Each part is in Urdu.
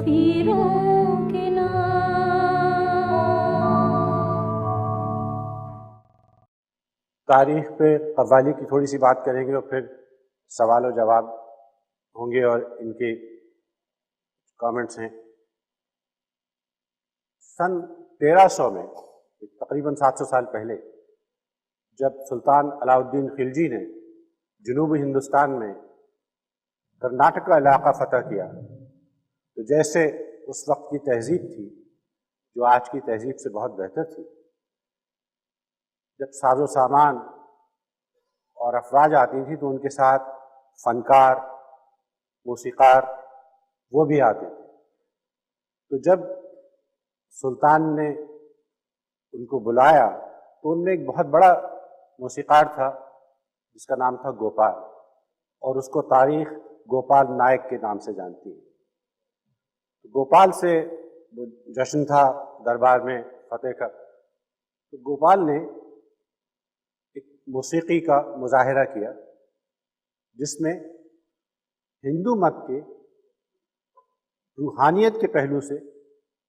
پیروں کے نام۔ تاریخ پہ قوالی کی تھوڑی سی بات کریں گے اور پھر سوال و جواب ہوں گے اور ان کے کامنٹس ہیں۔ سن 1300 میں، تقریباً 700 سال پہلے، جب سلطان علاء الدین خلجی نے جنوبی ہندوستان میں کرناٹک کا علاقہ فتح کیا، تو جیسے اس وقت کی تہذیب تھی جو آج کی تہذیب سے بہت بہتر تھی، جب ساز و سامان اور افواج آتی تھی تو ان کے ساتھ فنکار، موسیقار وہ بھی آتے تھے۔ تو جب سلطان نے ان کو بلایا تو ان میں ایک بہت بڑا موسیقار تھا جس کا نام تھا گوپال، اور اس کو تاریخ گوپال نائک کے نام سے جانتی ہے۔ گوپال سے وہ جشن تھا دربار میں فتح کا، تو گوپال نے ایک موسیقی کا مظاہرہ کیا جس میں ہندو مت کے روحانیت کے پہلو سے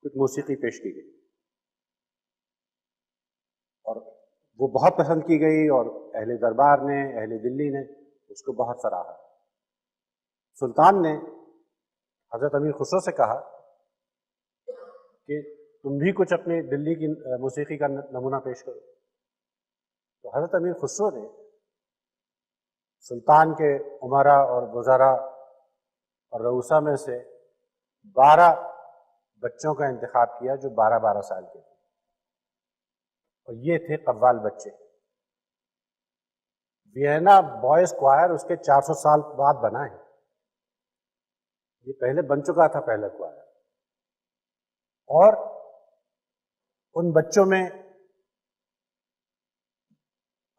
کچھ موسیقی پیش کی گئی، اور وہ بہت پسند کی گئی اور اہل دربار نے، اہل دلی نے اس کو بہت سراہا۔ سلطان نے حضرت امیر خسرو سے کہا کہ تم بھی کچھ اپنی دلی کی موسیقی کا نمونہ پیش کرو۔ تو حضرت امیر خسرو نے سلطان کے امراء اور وزراء اور رؤسا میں سے 12 بچوں کا انتخاب کیا جو 12 سال کے تھے، اور یہ تھے قوال بچے۔ وینا بوائز کوائر اس کے 400 سال بعد بنا ہے، یہ پہلے بن چکا تھا پہلا کوائر، اور ان بچوں میں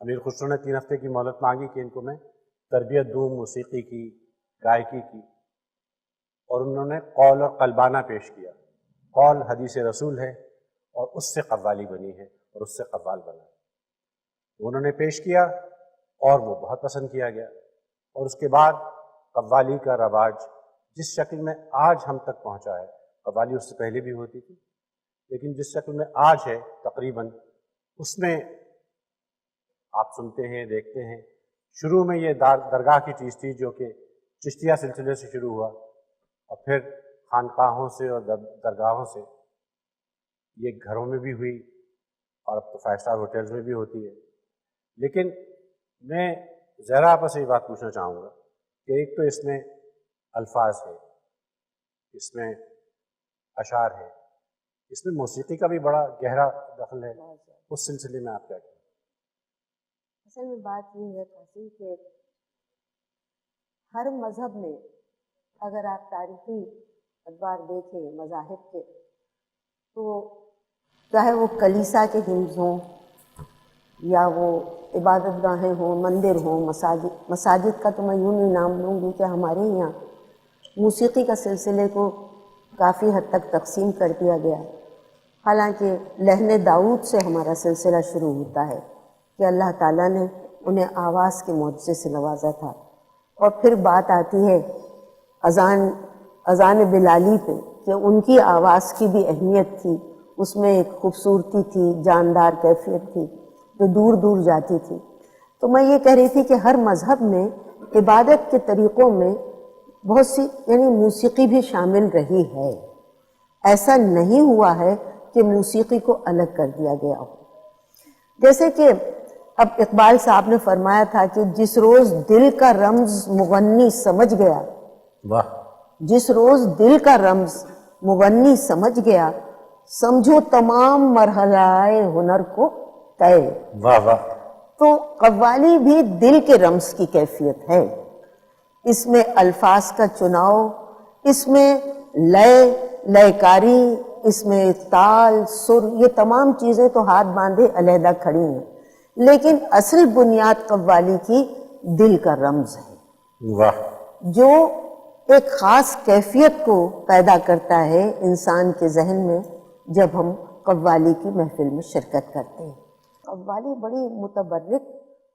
امیر خسرو نے 3 ہفتے کی مہلت مانگی کہ ان کو میں تربیت دوں موسیقی کی، گائکی کی، اور انہوں نے قول اور قلبانہ پیش کیا۔ قول حدیث رسول ہے اور اس سے قوالی بنی ہے اور اس سے قوال بنا ہے۔ انہوں نے پیش کیا اور وہ بہت پسند کیا گیا، اور اس کے بعد قوالی کا رواج جس شکل میں آج ہم تک پہنچا ہے، قوالی اس سے پہلے بھی ہوتی تھی لیکن جس شکل میں آج ہے تقریباً، اس میں آپ سنتے ہیں، دیکھتے ہیں۔ شروع میں یہ درگاہ کی چیز تھی جو کہ چشتیہ سلسلے سے شروع ہوا، اور پھر خانقاہوں سے اور درگاہوں سے یہ گھروں میں بھی ہوئی، اور اب تو 5 اسٹار ہوٹلز میں بھی ہوتی ہے۔ لیکن میں ذرا آپ سے یہ بات پوچھنا چاہوں گا کہ ایک تو اس میں الفاظ ہے، اس میں اشعار ہے، اس میں موسیقی کا بھی بڑا گہرا دخل ہے، اس سلسلے میں آپ کیا کہیں؟ اصل میں بات یہ ہے قاسم کہ ہر مذہب میں اگر آپ تاریخی ادوار دیکھیں مذاہب کے، تو چاہے وہ کلیسا کے حفظ ہوں یا وہ عبادت گاہیں ہوں، مندر ہوں، مساجد کا تو میں یوں نہیں نام لوں گی کہ ہمارے یہاں موسیقی کا سلسلے کو کافی حد تک تقسیم کر دیا گیا ہے۔ حالانکہ لحن داؤد سے ہمارا سلسلہ شروع ہوتا ہے کہ اللہ تعالیٰ نے انہیں آواز کے معجزے سے نوازا تھا، اور پھر بات آتی ہے اذان بلالی پہ کہ ان کی آواز کی بھی اہمیت تھی، اس میں ایک خوبصورتی تھی، جاندار کیفیت تھی جو دور دور جاتی تھی۔ تو میں یہ کہہ رہی تھی کہ ہر مذہب میں عبادت کے طریقوں میں بہت سی یعنی موسیقی بھی شامل رہی ہے، ایسا نہیں ہوا ہے کہ موسیقی کو الگ کر دیا گیا ہو۔ جیسے کہ اب اقبال صاحب نے فرمایا تھا کہ جس روز دل کا رمز مغنی سمجھ گیا، واہ، جس روز دل کا رمز مغنی سمجھ گیا، سمجھو تمام مرحلہ ہنر کو طے۔ واہ واہ۔ تو قوالی بھی دل کے رمز کی کیفیت ہے، اس میں الفاظ کا چناؤ، اس میں لے کاری، اس میں تال، سر، یہ تمام چیزیں تو ہاتھ باندھے علیحدہ کھڑی ہیں، لیکن اصل بنیاد قوالی کی دل کا رمز ہے، واہ، جو ایک خاص کیفیت کو پیدا کرتا ہے انسان کے ذہن میں جب ہم قوالی کی محفل میں شرکت کرتے ہیں۔ قوالی بڑی متبرک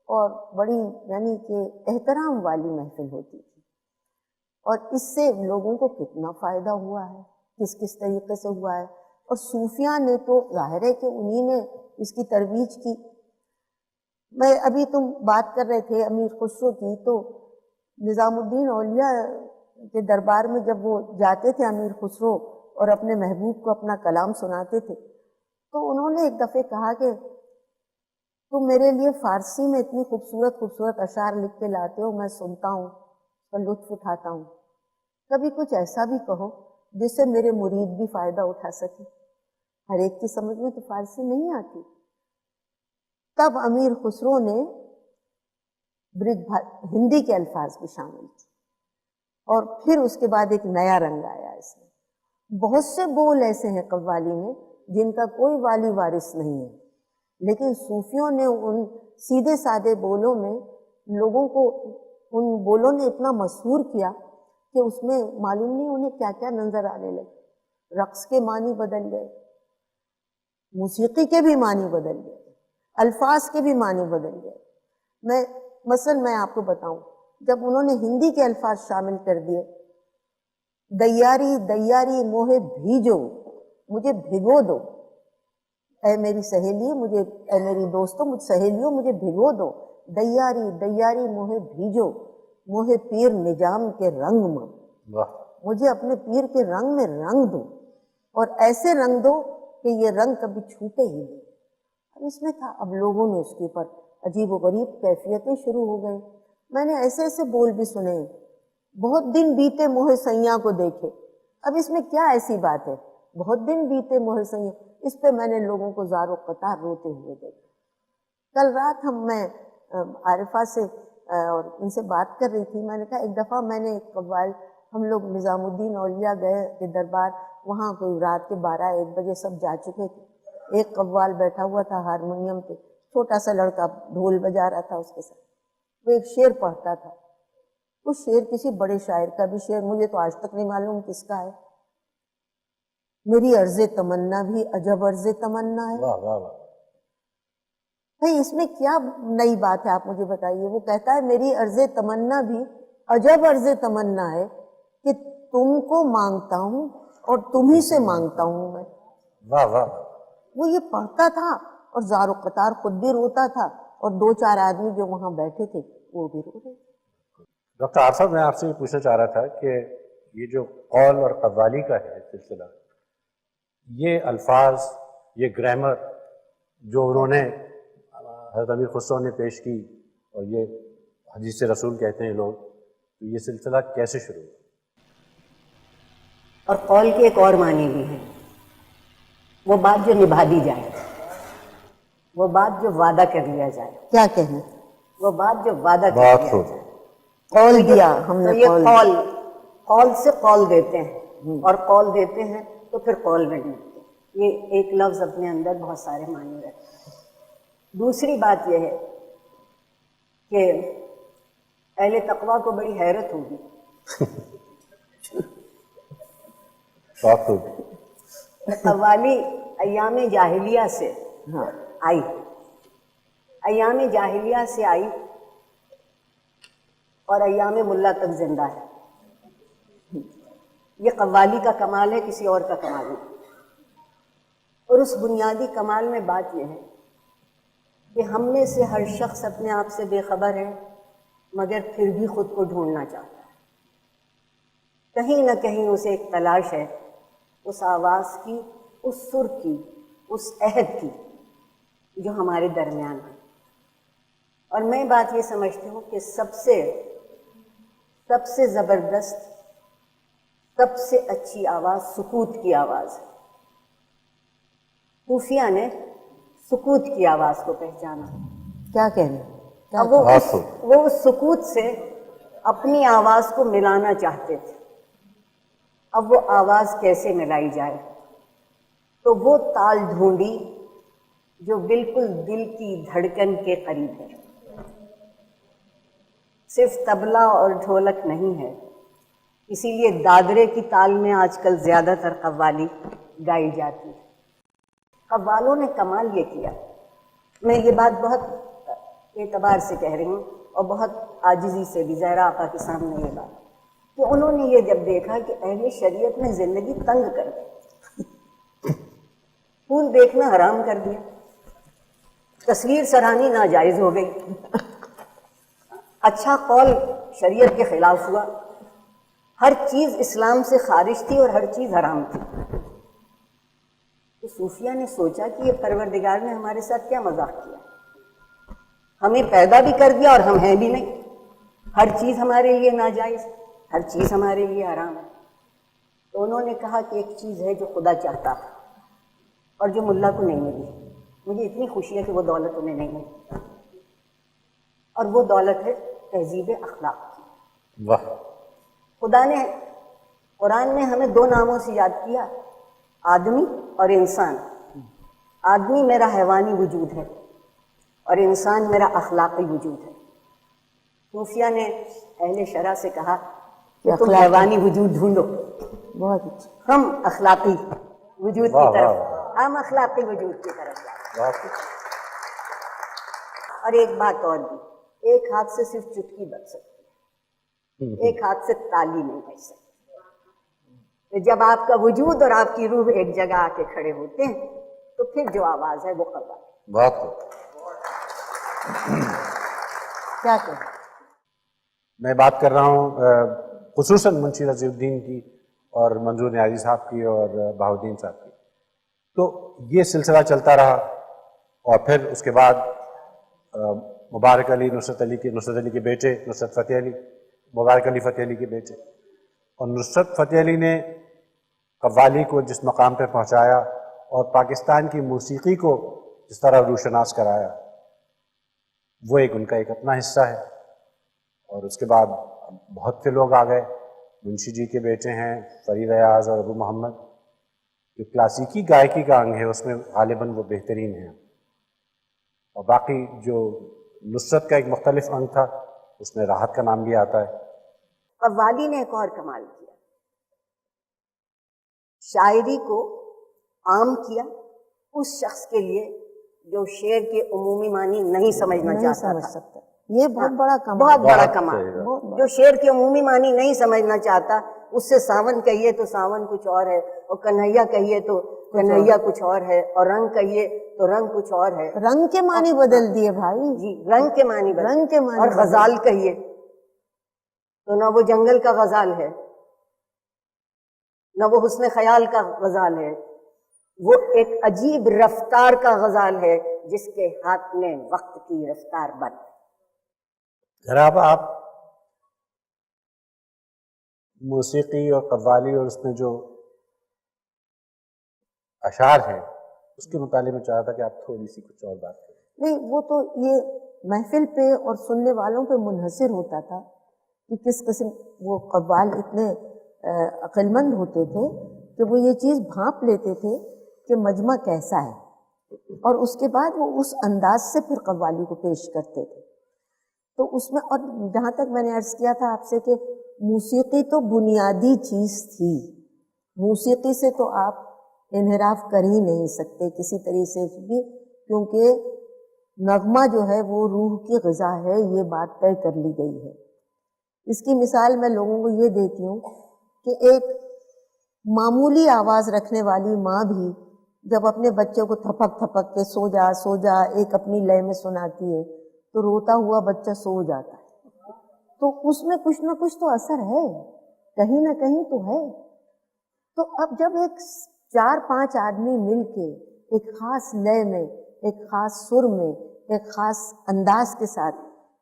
اور بڑی یعنی کہ احترام والی محفل ہوتی تھی، اور اس سے لوگوں کو کتنا فائدہ ہوا ہے کس کس طریقے سے ہوا ہے. اور صوفیہ نے تو ظاہر ہے کہ انہی نے اس کی ترویج کی. میں ابھی تم بات کر رہے تھے امیر خسرو کی، تو نظام الدین اولیاء کے دربار میں جب وہ جاتے تھے امیر خسرو اور اپنے محبوب کو اپنا کلام سناتے تھے، تو انہوں نے ایک دفعہ کہا کہ تم میرے لیے فارسی میں اتنی خوبصورت خوبصورت اشعار لکھ کے لاتے ہو، میں سنتا ہوں، اس کا لطف اٹھاتا ہوں، کبھی کچھ ایسا بھی کہو جس سے میرے مرید بھی فائدہ اٹھا سکے. ہر ایک کی سمجھ میں تو فارسی نہیں آتی. تب امیر خسرو نے ہندی کے الفاظ بھی شامل کیے، اور پھر اس کے بعد ایک نیا رنگ آیا اس میں. بہت سے بول ایسے ہیں قوالی میں جن کا کوئی والی وارث نہیں ہے، لیکن صوفیوں نے ان سیدھے سادے بولوں میں لوگوں کو، ان بولوں نے اتنا مسحور کیا کہ اس میں معلوم نہیں انہیں کیا کیا نظر آنے لگے. رقص کے معنی بدل گئے، موسیقی کے بھی معنی بدل گئے، الفاظ کے بھی معنی بدل گئے. میں آپ کو بتاؤں، جب انہوں نے ہندی کے الفاظ شامل کر دیے، دیاری دیاری موہے بھیجو، مجھے بھگو دو، اے میری سہیلی، مجھے، اے میری دوستوں، مجھ سہیلیوں، مجھے بھگو دو. دیاری دیاری موہے بھیجو، موہے پیر نجام کے رنگ میں، مجھے اپنے پیر کے رنگ میں رنگ دو، اور ایسے رنگ دو کہ یہ رنگ کبھی چھوٹے ہی نہیں. اب اس میں تھا، اب لوگوں نے اس کے اوپر عجیب و غریب کیفیتیں شروع ہو گئیں. میں نے ایسے ایسے بول بھی سنے، بہت دن بیتے موہے سیاں کو دیکھے. اب اس میں کیا ایسی بات ہے، بہت دن بیتے موہے سیاں؟ اس پہ میں نے لوگوں کو زار و قطار روتے ہوئے دیکھا. کل رات میں عارفہ سے اور ان سے بات کر رہی تھی. میں نے کہا ایک دفعہ میں نے ایک قوال، ہم لوگ نظام الدین اولیاء گئے کے دربار، وہاں کوئی رات کے 12-1 بجے سب جا چکے تھے. ایک قوال بیٹھا ہوا تھا ہارمونیم پہ، چھوٹا سا لڑکا ڈھول بجا رہا تھا اس کے ساتھ. وہ ایک شعر پڑھتا تھا. وہ شعر کسی بڑے شاعر کا بھی شعر، مجھے تو آج تک نہیں معلوم کس کا ہے. میری عرض تمنا بھی عجب عرض تمنا ہے. بھائی اس میں کیا نئی بات ہے آپ مجھے بتائیے. وہ کہتا ہے میری عرض تمنا بھی عجب عرض تمنا ہے کہ تم کو مانگتا ہوں اور تمہیں سے مانگتا ہوں میں. واہ واہ. وہ یہ پڑھتا تھا اور زار و قطار خود بھی روتا تھا، اور 2-4 آدمی جو وہاں بیٹھے تھے وہ بھی رو رہے. ڈاکٹر عارف صاحب، میں آپ سے یہ پوچھنا چاہ رہا تھا کہ یہ جو قول اور قوالی کا ہے سلسلہ، یہ الفاظ، یہ گرامر جو انہوں نے حضرت امیر خسرو نے پیش کی، اور یہ حدیث رسول کہتے ہیں لوگ، تو یہ سلسلہ کیسے شروع ہوا؟ اور قول کے ایک اور معنی بھی ہیں، وہ بات جو نبھا دی جائے، وہ بات جو وعدہ کر لیا جائے. کیا کہیں، وہ بات جو وعدہ کر بات لیا ہو جائے. قول دیا ہم تو نے. یہ قول سے قول دیتے ہیں، اور قول دیتے ہیں تو پھر قول میں ڈوبتے ہیں. یہ ایک لفظ اپنے اندر بہت سارے معنی رکھتے ہیں. دوسری بات یہ ہے کہ اہل تقویٰ کو بڑی حیرت ہوگی بات ہوگی. قوالی ایام جاہلیہ سے آئی، ایام جاہلیہ سے آئی اور ایام ملا تک زندہ ہے. یہ قوالی کا کمال ہے، کسی اور کا کمال نہیں. اور اس بنیادی کمال میں بات یہ ہے کہ ہم میں سے ہر شخص اپنے آپ سے بے خبر ہے، مگر پھر بھی خود کو ڈھونڈنا چاہتا ہے. کہیں نہ کہیں اسے ایک تلاش ہے، اس آواز کی، اس سر کی، اس عہد کی جو ہمارے درمیان ہے. اور میں بات یہ سمجھتی ہوں کہ سب سے زبردست، سب سے اچھی آواز سکوت کی آواز ہے. صوفیہ نے سکوت کی آواز کو پہچانا. کیا کہنا. اب وہ اس سکوت سے اپنی آواز کو ملانا چاہتے تھے. اب وہ آواز کیسے ملائی جائے؟ تو وہ تال ڈھونڈی جو بالکل دل کی دھڑکن کے قریب ہے. صرف طبلہ اور ڈھولک نہیں ہے، اسی لیے دادرے کی تال میں آج کل زیادہ تر قوالی گائی جاتی ہے. قوالوں نے کمال یہ کیا، میں یہ بات بہت اعتبار سے کہہ رہی ہوں اور بہت عاجزی سے بھی زہرا آپا کے سامنے یہ بات، کہ انہوں نے یہ جب دیکھا کہ اہل شریعت نے زندگی تنگ کر دی، پھول دیکھنا حرام کر دیا، تصویر سرانی ناجائز ہو گئی، اچھا قول شریعت کے خلاف ہوا، ہر چیز اسلام سے خارج تھی اور ہر چیز حرام تھی، تو صوفیہ نے سوچا کہ یہ پروردگار نے ہمارے ساتھ کیا مذاق کیا، ہمیں پیدا بھی کر دیا اور ہم ہیں بھی نہیں، ہر چیز ہمارے لیے ناجائز، ہر چیز ہمارے لیے حرام ہے۔ تو انہوں نے کہا کہ ایک چیز ہے جو خدا چاہتا تھا اور جو ملا کو نہیں ملی، مجھے اتنی خوشی ہے کہ وہ دولت انہیں نہیں ملی، اور وہ دولت ہے تہذیب اخلاق کی۔ واہ، خدا نے قرآن میں ہمیں دو ناموں سے یاد کیا، آدمی اور انسان۔ آدمی میرا حیوانی وجود ہے اور انسان میرا اخلاقی وجود ہے۔ صوفیہ نے اہل شرع سے کہا کہ تم حیوانی وجود ڈھونڈو، بہت اچھا۔ ہم اخلاقی وجود کی واہ طرف، واہ، ہم اخلاقی وجود کی طرف جائیں۔ واہ، اور ایک بات اور بھی، ایک ہاتھ سے صرف چٹکی بج سکتی ہے، ایک ہاتھ سے تالی نہیں بج سکتی۔ تو جب آپ کا وجود اور آپ کی روح ایک جگہ آ کے کھڑے ہوتے ہیں تو پھر جو آواز ہے وہ قربان۔ بہت کیا کہیں؟ میں بات کر رہا ہوں خصوصاً منشی رضی الدین کی اور منظور نیازی صاحب کی اور بہاؤالدین صاحب کی۔ تو یہ سلسلہ چلتا رہا اور پھر اس کے بعد مبارک علی نصرت علی کے بیٹے نصرت فتح علی، مبارک علی فتح علی کے بیٹے، اور نصرت فتح علی نے قوالی کو جس مقام پہ پہنچایا اور پاکستان کی موسیقی کو جس طرح روشناس کرایا، وہ ان کا ایک اپنا حصہ ہے۔ اور اس کے بعد بہت سے لوگ آ گئے، منشی جی کے بیٹے ہیں فرید ایاز اور ابو محمد، جو کلاسیکی گائکی کا انگ ہے اس میں غالباً وہ بہترین ہیں، اور باقی جو نصرت کا ایک مختلف انگ تھا اس میں راحت کا نام بھی آتا ہے۔ قوالی نے ایک اور کمال کیا، شاعری کو عام کیا اس شخص کے لیے جو شعر کے عمومی معنی نہیں سمجھنا نہیں چاہتا سمجھ تھا۔ سکتا، یہ بہت بڑا کمال، بہت بڑا بہت کمال، صحیح بات۔ جو شعر کے عمومی معنی نہیں سمجھنا چاہتا، اس سے ساون کہیے تو ساون کچھ اور ہے، اور کنہیا کہیے تو کنہیا کچھ اور ہے، اور رنگ کہیے تو رنگ کچھ اور ہے، رنگ کے معنی بدل دیے بھائی، جی رنگ کے معنی بدل، رنگ کے معنی اور بدل۔ غزال کہیے تو نہ وہ جنگل کا غزال ہے، نہ وہ حسن خیال کا غزال ہے، وہ ایک عجیب رفتار کا غزال ہے جس کے ہاتھ میں وقت کی رفتار بند۔ ذرا اب آپ موسیقی اور قوالی اور اس میں جو اشعار ہیں اس کے متعلق میں چاہتا تھا کہ آپ تھوڑی سی کچھ اور بات کریں۔ نہیں، وہ تو یہ محفل پہ اور سننے والوں پہ منحصر ہوتا تھا کہ کس قسم وہ قوال اتنے عقل مند ہوتے تھے کہ وہ یہ چیز بھانپ لیتے تھے کہ مجمع کیسا ہے، اور اس کے بعد وہ اس انداز سے پھر قوالی کو پیش کرتے تھے۔ تو اس میں، اور جہاں تک میں نے عرض کیا تھا آپ سے کہ موسیقی تو بنیادی چیز تھی، موسیقی سے تو آپ انحراف کر ہی نہیں سکتے کسی طریقے سے بھی، کیونکہ نغمہ جو ہے وہ روح کی غذا ہے، یہ بات طے کر لی گئی ہے۔ اس کی مثال میں لوگوں کو یہ دیتی ہوں کہ ایک معمولی آواز رکھنے والی ماں بھی جب اپنے بچے کو تھپک تھپک کے سو جا ایک اپنی لے میں سناتی ہے تو روتا ہوا بچہ سو جاتا ہے، تو اس میں کچھ نہ کچھ تو اثر ہے، کہیں نہ کہیں تو ہے۔ تو اب جب ایک 4-5 آدمی مل کے ایک خاص لے میں، ایک خاص سر میں، ایک خاص انداز کے ساتھ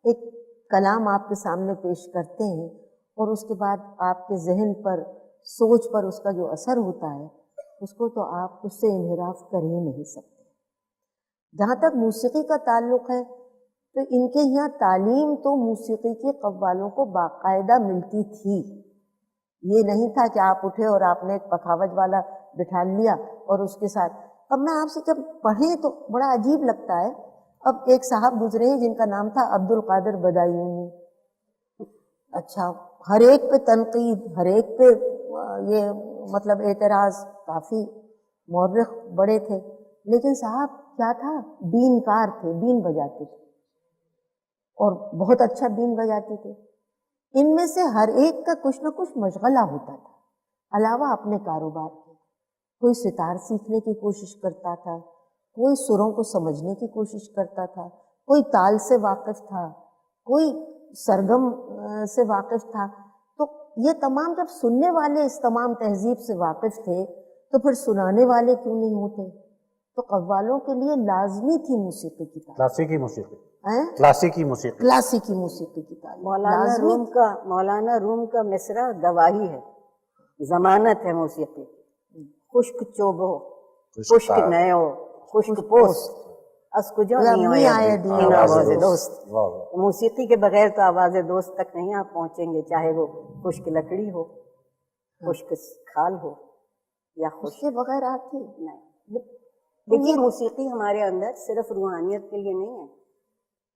ایک کلام آپ کے سامنے پیش کرتے ہیں، اور اس کے بعد آپ کے ذہن پر، سوچ پر اس کا جو اثر ہوتا ہے، اس کو تو آپ اس سے انحراف کر ہی نہیں سکتے۔ جہاں تک موسیقی کا تعلق ہے تو ان کے یہاں تعلیم تو موسیقی کے قوالوں کو باقاعدہ ملتی تھی، یہ نہیں تھا کہ آپ اٹھے اور آپ نے ایک پکھاوج والا بٹھا لیا اور اس کے ساتھ۔ اب میں آپ سے جب پڑھیں تو بڑا عجیب لگتا ہے، اب ایک صاحب گزرے ہیں جن کا نام تھا عبد القادر بدایونی، اچھا ہر ایک پہ تنقید، ہر ایک پہ یہ مطلب اعتراض، کافی مورخ بڑے تھے، لیکن صاحب کیا تھا، بین کار تھے، بین بجاتے تھے اور بہت اچھا بین بجاتے تھے۔ ان میں سے ہر ایک کا کچھ نہ کچھ مشغلہ ہوتا تھا علاوہ اپنے کاروبار کے. کوئی ستار سیکھنے کی کوشش کرتا تھا، کوئی سروں کو سمجھنے کی کوشش کرتا تھا، کوئی تال سے واقف تھا، کوئی سرگم سے واقف تھا. تو یہ تمام جب سننے والے اس تمام تہذیب سے واقف تھے تو پھر سنانے والے کیوں نہیں ہوتے؟ تو قوالوں کے لیے لازمی تھی موسیقی کی تعلیم. کلاسیکی موسیقی، ہیں؟ کلاسیکی موسیقی. کلاسیکی موسیقی کی تعلیم مولانا روم کا مصرع گواہی ہے، ضمانت ہے موسیقی. خشک چوب ہو، خشک نئے ہو، خشک پوست از کجا نہیں آئے دین آواز دوست. موسیقی کے بغیر تو آواز دوست تک نہیں آپ پہنچیں گے، چاہے وہ خشک لکڑی ہو، خشک کھال ہو یا اس خشک. کے بغیر آتی نہیں دیکھیے، موسیقی ہمارے اندر صرف روحانیت کے لیے نہیں ہے.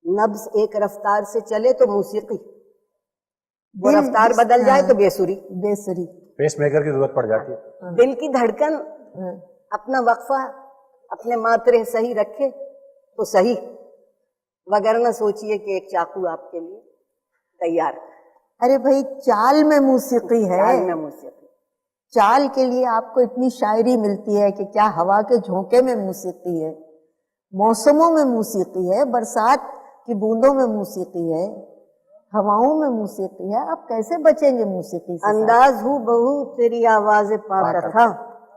نبض ایک رفتار سے چلے تو موسیقی، وہ رفتار بدل جائے تو بے سری. بے سری پیس میکر کی ضرورت پڑ جاتی ہے. دل کی دھڑکن اپنا وقفہ اپنے ماترے صحیح رکھے تو صحیح، وگرنہ سوچئے کہ ایک چاقو آپ کے لیے تیار. ارے بھائی چال میں موسیقی ہے. چال میں موسیقی، چال کے لیے آپ کو اتنی شاعری ملتی ہے کہ کیا ہوا کے جھونکے میں موسیقی ہے، موسموں میں موسیقی ہے، برسات کی بوندوں میں موسیقی ہے، ہواؤں میں موسیقی ہے. آپ کیسے بچیں گے موسیقی سے؟ انداز ہوں بہو تیری آواز پاک تھا.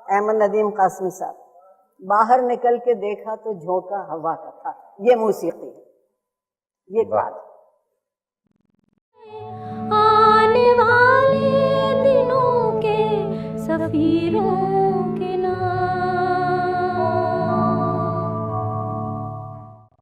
احمد ندیم قاسمی صاحب، باہر نکل کے دیکھا تو جھونکا ہوا کا تھا. یہ موسیقی ہے، یہ بات. آنے والے دنوں کے سفیروں